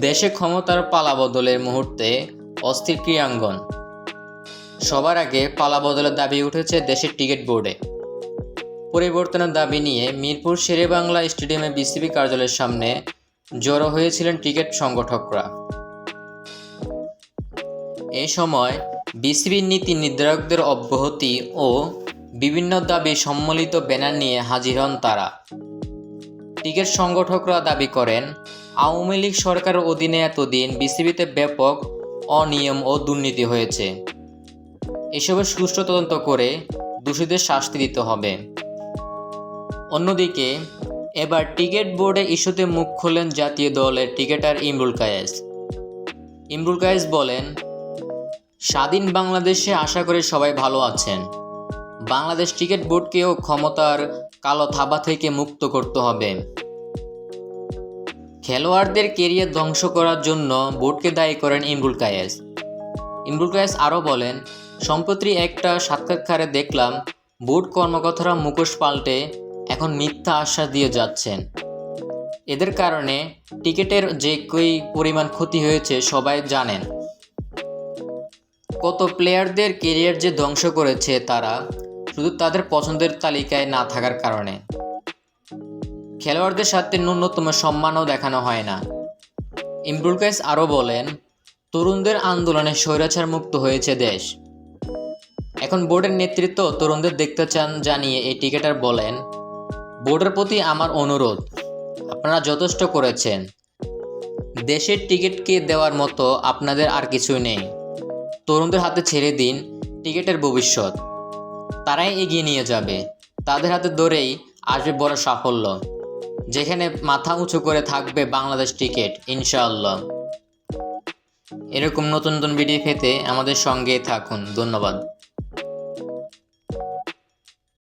দেশে ক্ষমতার পালাবদলের মুহূর্তে অস্থির ক্রীড়াঙ্গন। সবার আগে পালাবদলের দাবি উঠেছে দেশের টিকিট বোর্ডে। পরিবর্তনের দাবি নিয়ে মিরপুর শেরেবাংলা স্টেডিয়ামে বিসিবি কার্যালয়ের সামনে জড়ো হয়েছিলেন টিকিট সংগঠকরা। এই সময় বিসিবির নীতি নির্ধারকদের অব্যাহতি ও বিভিন্ন দাবি সম্মিলিত ব্যানার নিয়ে হাজির হন তারা। টিকিট সংগঠকরা দাবি করেন, আওয়ামী লীগ সরকারের অধীনে এতদিন বিসিবিতে ব্যাপক অনিয়ম ও দুর্নীতি হয়েছে। এসবের সুষ্ঠু তদন্ত করে দোষীদের শাস্তি দিতে হবে। অন্যদিকে এবার টিকিট বোর্ডে ইস্যুতে মুখ খোলেন জাতীয় দলের ক্রিকেটার ইমরুল কায়েস বলেন, স্বাধীন বাংলাদেশে আশা করি সবাই ভালো আছেন। বাংলাদেশ টিকিট বোর্ডকেও ক্ষমতার কালো থাবা থেকে মুক্ত করতে হবে। খেলোয়াড়দের কেরিয়ার ধ্বংস করার জন্য বোর্ডকে দায়ী করেন ইমরুল কায়েস আরও বলেন, সম্প্রতি একটা সাক্ষাৎকারে দেখলাম বোর্ড কর্মকর্তারা মুখোশ পাল্টে এখন মিথ্যা আশ্বাস দিয়ে যাচ্ছেন। এদের কারণে টিকিটের যে কী পরিমাণ ক্ষতি হয়েছে সবাই জানেন। কত প্লেয়ারদের কেরিয়ার যে ধ্বংস করেছে তারা, শুধু তাদের পছন্দের তালিকায় না থাকার কারণে। খেলোয়াড়দের সাথে ন্যূনতম সম্মানও দেখানো হয় না। ইমরুল কায়েস আরও বলেন, তরুণদের আন্দোলনে স্বৈরাচার মুক্ত হয়েছে দেশ। এখন বোর্ডের নেতৃত্ব তরুণদের দেখতে চান জানিয়ে এই ক্রিকেটার বলেন, বোর্ডের প্রতি আমার অনুরোধ, আপনারা যথেষ্ট করেছেন। দেশের টিকিটকে দেওয়ার মতো আপনাদের আর কিছুই নেই। তরুণদের হাতে ছেড়ে দিন টিকিটের ভবিষ্যৎ। তারাই এগিয়ে নিয়ে যাবে। তাদের হাতে ধরেই আসবে বড় সাফল্য, যেখানে মাথা উঁচু করে থাকবে বাংলাদেশ টিকিট, ইনশাআল্লাহ। এরকম নতুন নতুন ভিডিও পেতে আমাদের সঙ্গে থাকুন। ধন্যবাদ।